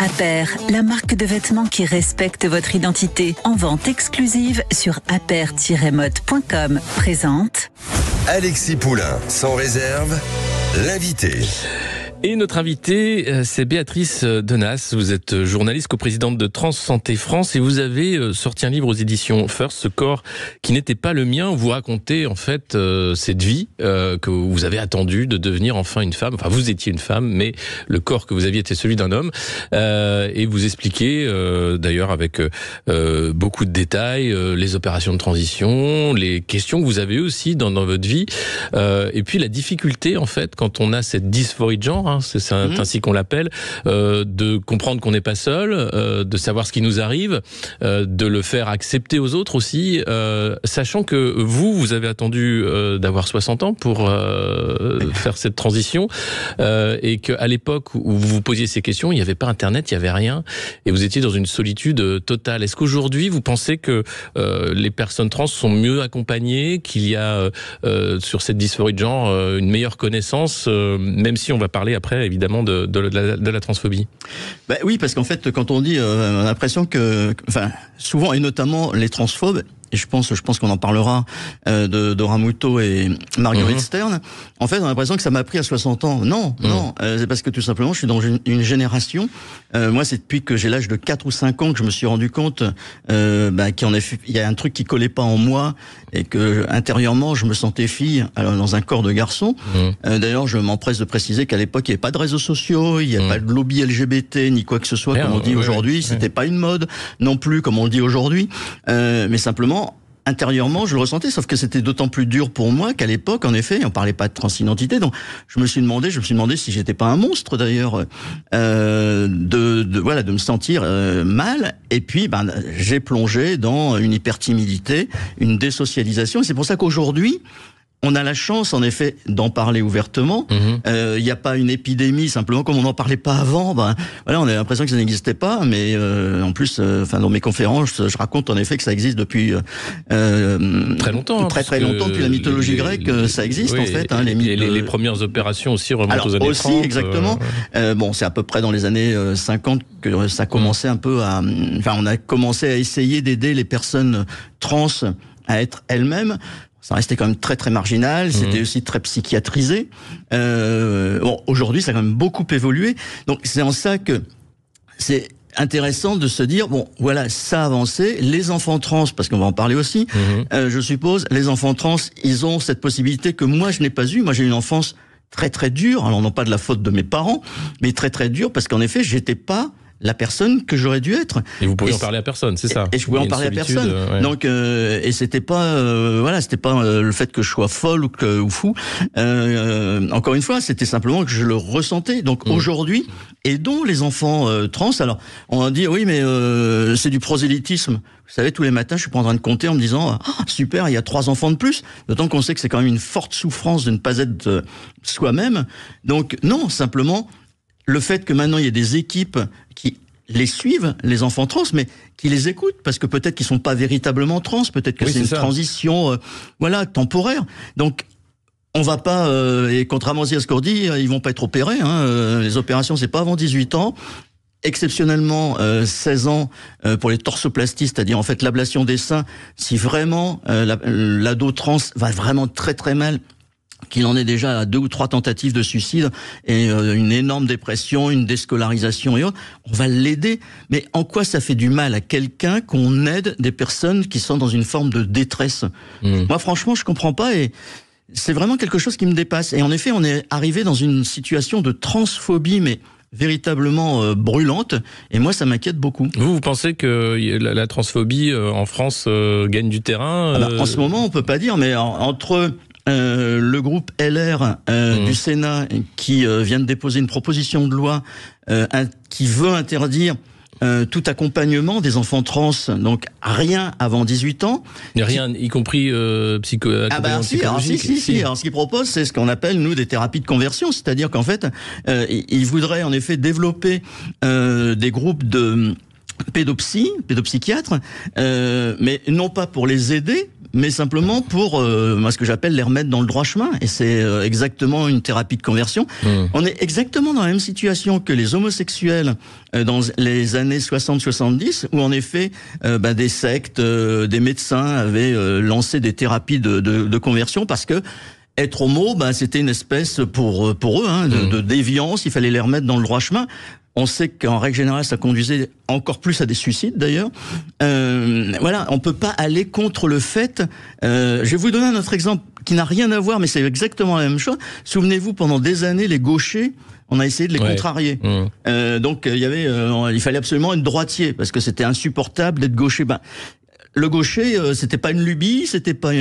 Aper, la marque de vêtements qui respecte votre identité. En vente exclusive sur aper-mode.com. Présente Alexis Poulain, sans réserve, l'invité. Et notre invitée, c'est Béatrice Denas. Vous êtes journaliste, coprésidente de Trans Santé France et vous avez sorti un livre aux éditions First, Ce corps qui n'était pas le mien. Vous racontez en fait cette vie que vous avez attendue de devenir enfin une femme. Enfin, vous étiez une femme, mais le corps que vous aviez était celui d'un homme. Et vous expliquez d'ailleurs avec beaucoup de détails les opérations de transition, les questions que vous avez aussi dans votre vie. Et puis la difficulté en fait quand on a cette dysphorie de genre, c'est ainsi qu'on l'appelle, de comprendre qu'on n'est pas seul, de savoir ce qui nous arrive, de le faire accepter aux autres aussi, sachant que vous avez attendu d'avoir 60 ans pour faire cette transition, et qu'à l'époque où vous vous posiez ces questions, il n'y avait pas Internet, il n'y avait rien, et vous étiez dans une solitude totale. Est-ce qu'aujourd'hui, vous pensez que les personnes trans sont mieux accompagnées, qu'il y a sur cette dysphorie de genre une meilleure connaissance, même si on va parler après évidemment de la transphobie? Oui, parce qu'en fait, quand on dit, on a l'impression que, souvent et notamment les transphobes, et je pense qu'on en parlera de Ramouto et Marguerite Stern. En fait, on a l'impression que ça m'a pris à 60 ans. Non, c'est parce que tout simplement, je suis dans une génération. Moi, c'est depuis que j'ai l'âge de 4 ou 5 ans que je me suis rendu compte qu'il y a un truc qui collait pas en moi et que intérieurement, je me sentais fille dans un corps de garçon. D'ailleurs, je m'empresse de préciser qu'à l'époque, il n'y avait pas de réseaux sociaux, il n'y a pas de lobby LGBT ni quoi que ce soit, comme on dit aujourd'hui. C'était pas une mode non plus, comme on le dit aujourd'hui, mais simplement. Intérieurement, je le ressentais, sauf que c'était d'autant plus dur pour moi qu'à l'époque, en effet, on parlait pas de transidentité, donc je me suis demandé si j'étais pas un monstre d'ailleurs, de me sentir mal. Et puis, j'ai plongé dans une hypertimidité, une désocialisation. Et c'est pour ça qu'aujourd'hui, on a la chance, en effet, d'en parler ouvertement. Il n'y a pas une épidémie, simplement, comme on n'en parlait pas avant. On a l'impression que ça n'existait pas, mais en plus, dans mes conférences, je raconte en effet que ça existe depuis très longtemps. Très longtemps, depuis la mythologie grecque, ça existe en fait. Les premières opérations aussi remontent aux années 30. Exactement. C'est à peu près dans les années 50 que ça commençait un peu à. On a commencé à essayer d'aider les personnes trans à être elles-mêmes. Ça restait quand même très très marginal, c'était aussi très psychiatrisé. Aujourd'hui, ça a quand même beaucoup évolué. Donc c'est en ça que c'est intéressant de se dire, ça a avancé. Les enfants trans, parce qu'on va en parler aussi, je suppose, les enfants trans, ils ont cette possibilité que moi je n'ai pas eue. Moi j'ai eu une enfance très très dure, alors non pas de la faute de mes parents, mais très très dure, parce qu'en effet, j'étais pas la personne que j'aurais dû être. Et vous pouvez en parler à personne, c'est ça? Et je pouvais en parler à personne. Donc, et c'était pas, c'était pas le fait que je sois folle ou fou. Encore une fois, c'était simplement que je le ressentais. Donc aujourd'hui, aidons les enfants trans. Alors, on a dit oui, mais c'est du prosélytisme. Vous savez, tous les matins, je suis pas en train de compter en me disant super, il y a 3 enfants de plus. D'autant qu'on sait que c'est quand même une forte souffrance de ne pas être soi-même. Donc non, simplement. Le fait que maintenant il y ait des équipes qui les suivent, les enfants trans, mais qui les écoutent, parce que peut-être qu'ils sont pas véritablement trans, peut-être que c'est une transition, temporaire. Donc, on va pas, et contrairement à ce qu'on dit, ils vont pas être opérés, les opérations c'est pas avant 18 ans. Exceptionnellement 16 ans pour les torsoplasties, c'est-à-dire en fait l'ablation des seins, si vraiment l'ado trans va vraiment très très mal, qu'il en est déjà à 2 ou 3 tentatives de suicide et une énorme dépression, une déscolarisation et autres, on va l'aider. Mais en quoi ça fait du mal à quelqu'un qu'on aide des personnes qui sont dans une forme de détresse? Moi, franchement, je comprends pas et c'est vraiment quelque chose qui me dépasse. Et en effet, on est arrivé dans une situation de transphobie, mais véritablement brûlante, et moi ça m'inquiète beaucoup. Vous pensez que la transphobie en France gagne du terrain? En ce moment, on peut pas dire, mais entre le groupe LR du Sénat qui vient de déposer une proposition de loi qui veut interdire tout accompagnement des enfants trans, donc rien avant 18 ans. Rien, y compris accompagnement psychologique. Si. Alors ce qu'ils proposent, c'est ce qu'on appelle nous des thérapies de conversion, c'est-à-dire qu'en fait, ils voudraient en effet développer des groupes pédopsychiatres, mais non pas pour les aider, mais simplement pour ce que j'appelle les remettre dans le droit chemin. Et c'est exactement une thérapie de conversion. On est exactement dans la même situation que les homosexuels dans les années 60-70, où en effet des sectes, des médecins avaient lancé des thérapies de conversion parce que être homo, c'était une espèce pour eux de déviance. Il fallait les remettre dans le droit chemin. On sait qu'en règle générale, ça conduisait encore plus à des suicides d'ailleurs. On peut pas aller contre le fait. Je vais vous donner un autre exemple qui n'a rien à voir, mais c'est exactement la même chose. Souvenez-vous, pendant des années, les gauchers, on a essayé de les contrarier. Donc il fallait absolument être droitier parce que c'était insupportable d'être gaucher. Le gaucher, c'était pas une lubie, c'était pas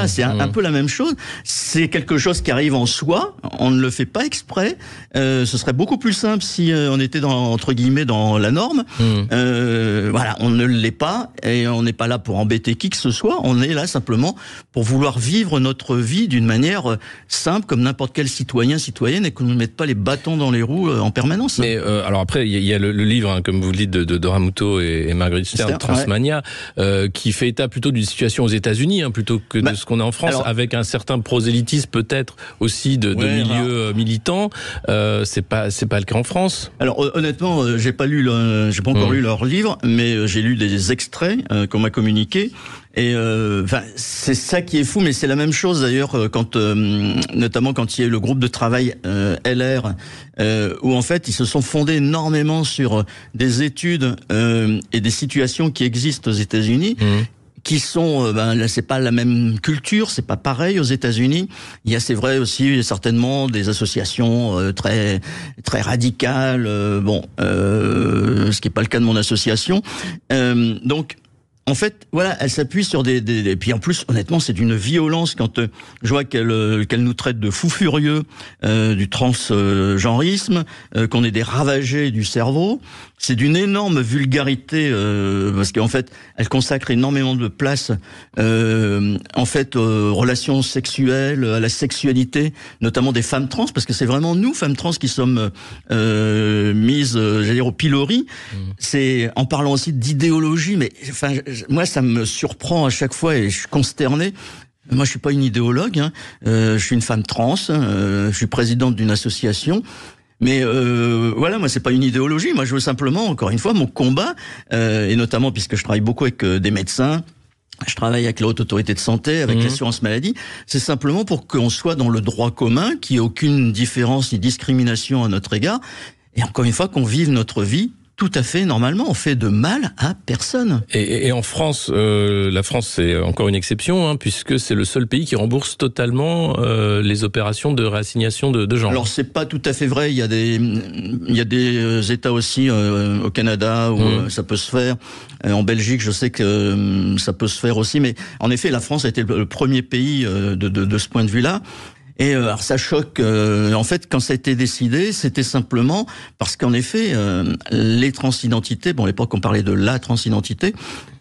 c'est un peu la même chose. C'est quelque chose qui arrive en soi. On ne le fait pas exprès. Ce serait beaucoup plus simple si on était entre guillemets dans la norme. On ne l'est pas et on n'est pas là pour embêter qui que ce soit. On est là simplement pour vouloir vivre notre vie d'une manière simple, comme n'importe quel citoyenne, et qu'on ne mette pas les bâtons dans les roues en permanence. Mais alors après, il y a le livre, comme vous le dites, de Dora Muto et Marguerite Stern, Transmania. Qui fait état plutôt d'une situation aux États-Unis plutôt que de ce qu'on a en France, avec un certain prosélytisme peut-être aussi de milieux militants. C'est pas le cas en France. Alors honnêtement, j'ai pas encore lu leur livre, mais j'ai lu des extraits qu'on m'a communiqués. Et c'est ça qui est fou, mais c'est la même chose d'ailleurs notamment quand il y a eu le groupe de travail LR, où en fait ils se sont fondés énormément sur des études et des situations qui existent aux États-Unis. Qui sont, là, c'est pas la même culture, c'est pas pareil aux États-Unis. Il y a, c'est vrai aussi, certainement des associations très très radicales. Ce qui est pas le cas de mon association. Donc en fait, elle s'appuie sur et puis en plus, honnêtement, c'est d'une violence quand je vois qu'elle nous traite de fous furieux du transgenrisme, qu'on est des ravagés du cerveau. C'est d'une énorme vulgarité parce qu'en fait, elle consacre énormément de place aux relations sexuelles, à la sexualité, notamment des femmes trans, parce que c'est vraiment nous, femmes trans, qui sommes mises, au pilori. C'est en parlant aussi d'idéologie, mais moi, ça me surprend à chaque fois et je suis consterné. Moi, je suis pas une idéologue. Je suis une femme trans. Je suis présidente d'une association. Mais moi, c'est pas une idéologie. Moi, je veux simplement, encore une fois, mon combat, et notamment puisque je travaille beaucoup avec des médecins. Je travaille avec la Haute Autorité de Santé, avec l'assurance maladie. C'est simplement pour qu'on soit dans le droit commun, qu'il n'y ait aucune différence ni discrimination à notre égard. Et encore une fois, qu'on vive notre vie tout à fait normalement. On fait de mal à personne. Et en France, la France c'est encore une exception, puisque c'est le seul pays qui rembourse totalement les opérations de réassignation de genre. Alors c'est pas tout à fait vrai. Il y a des États aussi au Canada où ça peut se faire. En Belgique, je sais que ça peut se faire aussi. Mais en effet, la France a été le premier pays de ce point de vue-là. Et alors ça choque. En fait, quand ça a été décidé, c'était simplement parce qu'en effet, les transidentités. À l'époque, on parlait de la transidentité.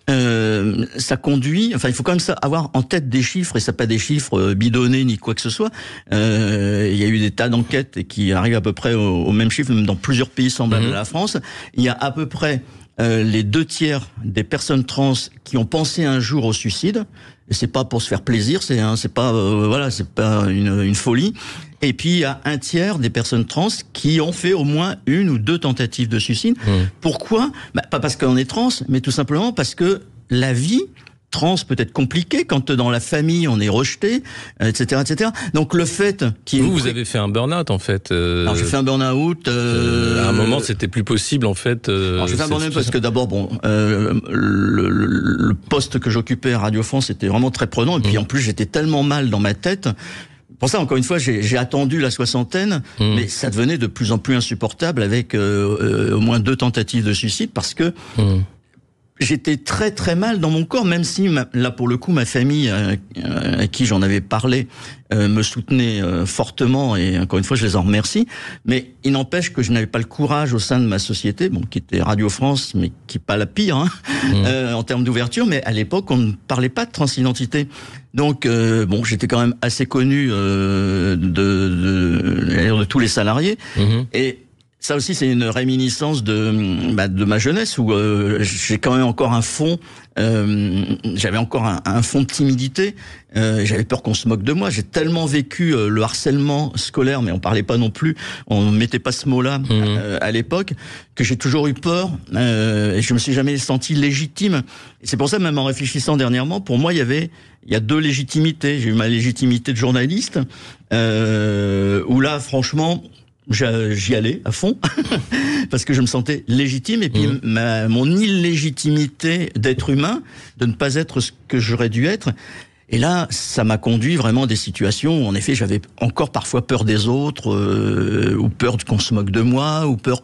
Ça conduit. Enfin, il faut quand même avoir en tête des chiffres, et ça pas des chiffres bidonnés ni quoi que ce soit. Il y a eu des tas d'enquêtes qui arrivent à peu près au même chiffre, même dans plusieurs pays semblables à la France. Il y a à peu près les 2/3 des personnes trans qui ont pensé un jour au suicide. Et c'est pas pour se faire plaisir, c'est pas une folie. Et puis il y a 1/3 des personnes trans qui ont fait au moins 1 ou 2 tentatives de suicide. Pourquoi ? Pas parce qu'on est trans, mais tout simplement parce que la vie trans peut être compliquée quand dans la famille on est rejeté, etc., etc. Donc le fait vous avez fait un burn-out en fait. Alors j'ai fait un burn-out. À un moment c'était plus possible en fait. Alors j'ai fait un burn-out parce que d'abord le poste que j'occupais à Radio France était vraiment très prenant, et puis en plus j'étais tellement mal dans ma tête. Pour ça, encore une fois, j'ai attendu la soixantaine, mais ça devenait de plus en plus insupportable avec au moins 2 tentatives de suicide parce que j'étais très très mal dans mon corps, même si là pour le coup ma famille à qui j'en avais parlé me soutenait fortement, et encore une fois je les en remercie. Mais il n'empêche que je n'avais pas le courage au sein de ma société, qui était Radio France, mais qui est pas la pire en termes d'ouverture. Mais à l'époque on ne parlait pas de transidentité. Donc j'étais quand même assez connu de tous les salariés. Et ça aussi, c'est une réminiscence de ma jeunesse où j'ai quand même encore un fond. J'avais encore un fond de timidité. J'avais peur qu'on se moque de moi. J'ai tellement vécu le harcèlement scolaire, mais on parlait pas non plus, on mettait pas ce mot-là à l'époque, que j'ai toujours eu peur. Et je me suis jamais senti légitime. Et c'est pour ça, même en réfléchissant dernièrement, pour moi, il y a deux légitimités. J'ai eu ma légitimité de journaliste, où là, franchement, j'y allais à fond parce que je me sentais légitime, et puis mon illégitimité d'être humain, de ne pas être ce que j'aurais dû être. Et là, ça m'a conduit vraiment à des situations où, en effet, j'avais encore parfois peur des autres, ou peur qu'on se moque de moi, ou peur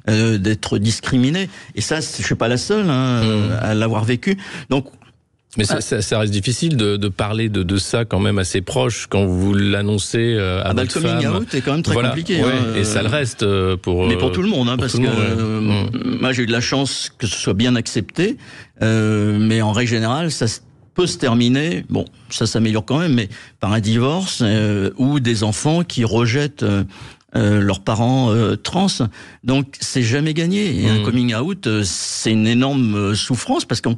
d'être discriminé. Et ça, je suis pas la seule à l'avoir vécu. Donc, mais ça reste difficile de parler de ça quand même à ses proches quand vous l'annoncez à votre femme. Le coming out est quand même très compliqué. Et ça le reste pour... Mais pour tout le monde, parce que moi j'ai eu de la chance que ce soit bien accepté, mais en règle générale, ça peut se terminer, bon, ça s'améliore quand même, mais par un divorce ou des enfants qui rejettent leurs parents trans. Donc c'est jamais gagné. Et un coming out, c'est une énorme souffrance parce qu'on...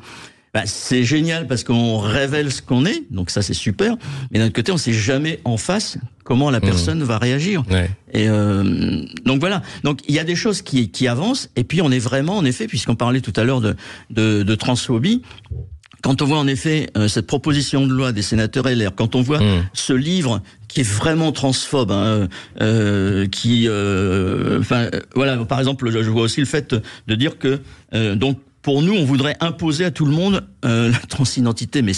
c'est génial parce qu'on révèle ce qu'on est, donc ça c'est super. Mais d'un autre côté, on sait jamais en face comment la personne va réagir. Ouais. Et donc voilà. Donc il y a des choses qui avancent. Et puis on est vraiment, en effet, puisqu'on parlait tout à l'heure de transphobie. Quand on voit en effet cette proposition de loi des sénateurs LR, quand on voit ce livre qui est vraiment transphobe, voilà. Par exemple, je vois aussi le fait de dire que donc pour nous, on voudrait imposer à tout le monde la transidentité, mais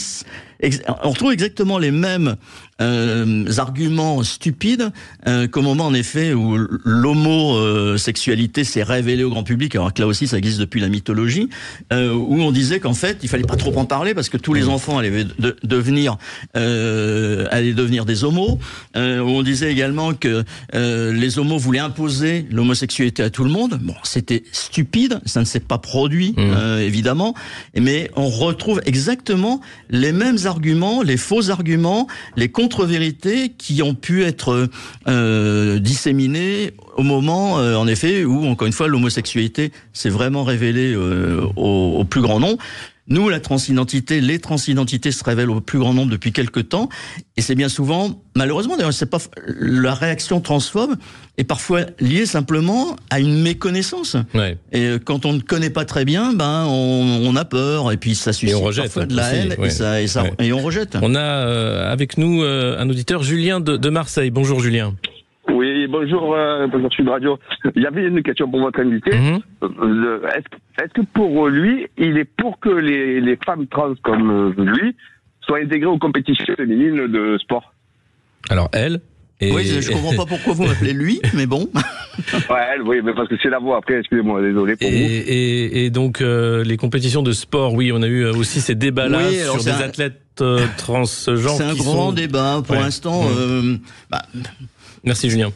on retrouve exactement les mêmes arguments stupides qu'au moment, en effet, où l'homosexualité s'est révélée au grand public, alors que là aussi, ça existe depuis la mythologie, où on disait qu'en fait, il fallait pas trop en parler parce que tous les enfants allaient devenir des homos. Où on disait également que les homos voulaient imposer l'homosexualité à tout le monde. Bon, c'était stupide, ça ne s'est pas produit, évidemment, mais on retrouve exactement les mêmes arguments, les faux arguments, les contre-vérités qui ont pu être disséminées au moment, en effet, où, encore une fois, l'homosexualité s'est vraiment révélée au plus grand nombre. Nous, les transidentités se révèlent au plus grand nombre depuis quelque temps, et c'est bien souvent, malheureusement, d'ailleurs, c'est pas la réaction transphobe est parfois liée simplement à une méconnaissance. Ouais. Et quand on ne connaît pas très bien, on a peur, et puis ça suscite parfois de la haine, et on rejette. On a avec nous un auditeur, Julien de Marseille. Bonjour Julien. Oui, bonjour Sud Radio. Il y avait une question pour votre invité. Est-ce que pour lui, il est pour que les femmes trans comme lui soient intégrées aux compétitions féminines de sport? Alors elle oui, je comprends pas pourquoi vous m'appelez lui, mais bon. Oui, mais parce que c'est la voix après, excusez-moi, désolé pour vous. Et donc, les compétitions de sport, oui, on a eu aussi ces débats-là sur des athlètes transgenres. C'est un grand débat, pour l'instant. Merci Julien.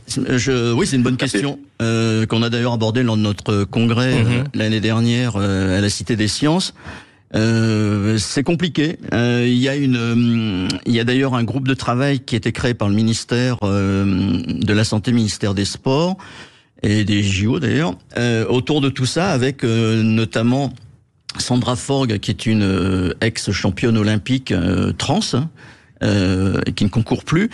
Oui, c'est une bonne question qu'on a d'ailleurs abordée lors de notre congrès l'année dernière à la Cité des Sciences. C'est compliqué. Il y a d'ailleurs un groupe de travail qui a été créé par le ministère de la Santé, ministère des Sports et des JO d'ailleurs, autour de tout ça, avec notamment Sandra Forgue, qui est une ex-championne olympique trans. Qui ne concourt plus.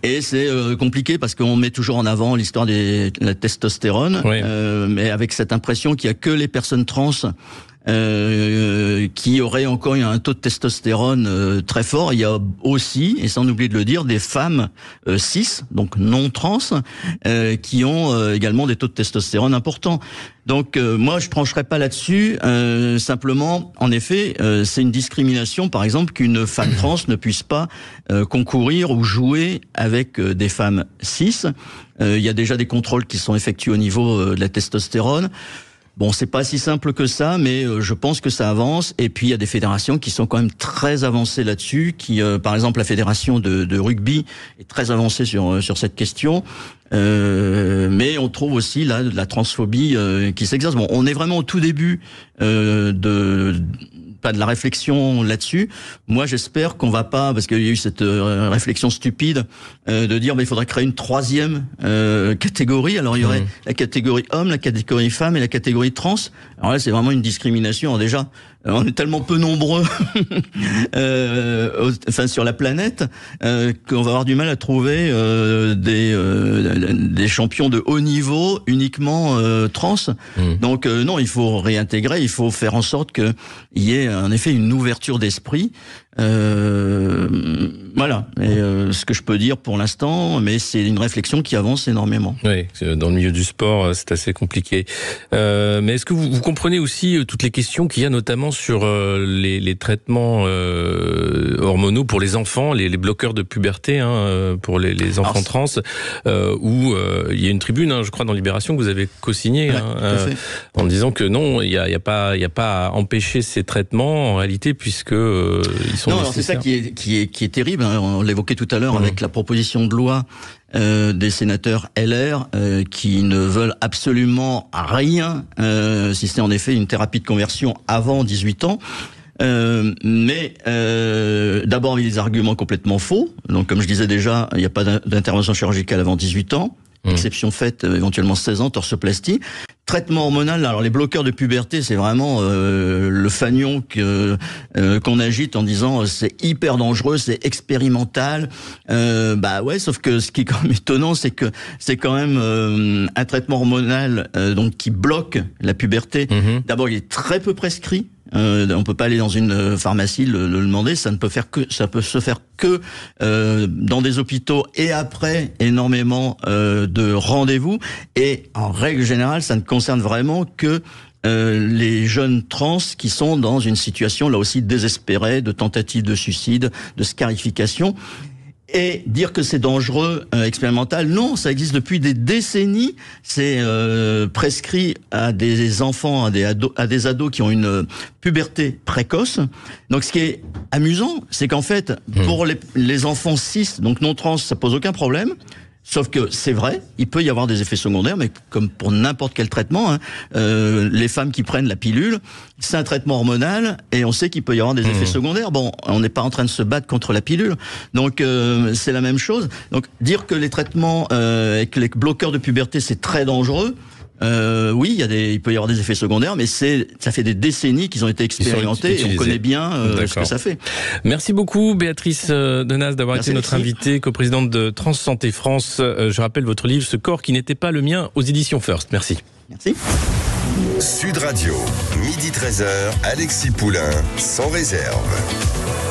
Et c'est compliqué parce qu'on met toujours en avant l'histoire de la testostérone, mais avec cette impression qu'il y a que les personnes trans qui auraient encore un taux de testostérone très fort. Il y a aussi, et sans oublier de le dire, des femmes cis, donc non trans, qui ont également des taux de testostérone importants. Donc moi je trancherai pas là-dessus. Simplement, en effet, c'est une discrimination, par exemple, qu'une femme trans ne puisse pas concourir ou jouer avec des femmes cis. Il y a déjà des contrôles qui sont effectués au niveau de la testostérone. Bon, c'est pas si simple que ça, mais je pense que ça avance. Et puis il y a des fédérations qui sont quand même très avancées là-dessus. Qui, par exemple, la fédération de rugby est très avancée sur cette question. Mais on trouve aussi là de la transphobie qui s'exerce. Bon, on est vraiment au tout début de pas de la réflexion là-dessus. Moi, j'espère qu'on va pas, parce qu'il y a eu cette réflexion stupide de dire, il faudrait créer une troisième catégorie. Alors, il y aurait la catégorie homme, la catégorie femme et la catégorie trans. Alors là, c'est vraiment une discrimination. Alors déjà, on est tellement peu nombreux sur la planète qu'on va avoir du mal à trouver des champions de haut niveau uniquement trans. Donc non, il faut réintégrer, il faut faire en sorte qu'il y ait en effet une ouverture d'esprit. Voilà, ce que je peux dire pour l'instant, mais c'est une réflexion qui avance énormément. Oui, dans le milieu du sport, c'est assez compliqué. Mais est-ce que vous comprenez aussi toutes les questions qu'il y a notamment sur les traitements hormonaux pour les enfants, les bloqueurs de puberté pour les enfants trans, où il y a une tribune, je crois, dans Libération que vous avez co-signée, en disant que non, il y a pas à empêcher ces traitements en réalité, puisque ils sont non, c'est ça qui est terrible. On l'évoquait tout à l'heure avec la proposition de loi des sénateurs LR qui ne veulent absolument rien, si c'est en effet une thérapie de conversion avant 18 ans. Mais d'abord, il y a des arguments complètement faux. Donc, comme je disais déjà, il n'y a pas d'intervention chirurgicale avant 18 ans. Exception faite, éventuellement 16 ans, torsoplastie. Traitement hormonal, alors les bloqueurs de puberté, c'est vraiment le fanion qu'on agite en disant c'est hyper dangereux, c'est expérimental. Sauf que ce qui est quand même étonnant, c'est que c'est quand même un traitement hormonal donc qui bloque la puberté. D'abord, il est très peu prescrit. On peut pas aller dans une pharmacie le demander, ça peut se faire que dans des hôpitaux et après énormément de rendez-vous, et en règle générale ça ne concerne vraiment que les jeunes trans qui sont dans une situation là aussi désespérée de tentative de suicide, de scarification. Et dire que c'est dangereux, expérimental, non, ça existe depuis des décennies. C'est prescrit à des enfants, à des ados qui ont une puberté précoce. Donc, ce qui est amusant, c'est qu'en fait, pour les enfants cis, donc non trans, ça pose aucun problème. Sauf que c'est vrai, il peut y avoir des effets secondaires, mais comme pour n'importe quel traitement, les femmes qui prennent la pilule, c'est un traitement hormonal, et on sait qu'il peut y avoir des effets secondaires. Bon, on n'est pas en train de se battre contre la pilule, donc c'est la même chose. Donc dire que les traitements et que les bloqueurs de puberté c'est très dangereux. Oui, il peut y avoir des effets secondaires, mais ça fait des décennies qu'ils ont été expérimentés et on connaît bien ce que ça fait. Merci beaucoup Béatrice Denas d'avoir été notre invitée, coprésidente de Trans Santé France. Je rappelle votre livre « Ce corps qui n'était pas le mien » aux éditions First. Merci. Merci. Sud Radio, midi 13h, Alexis Poulain, sans réserve.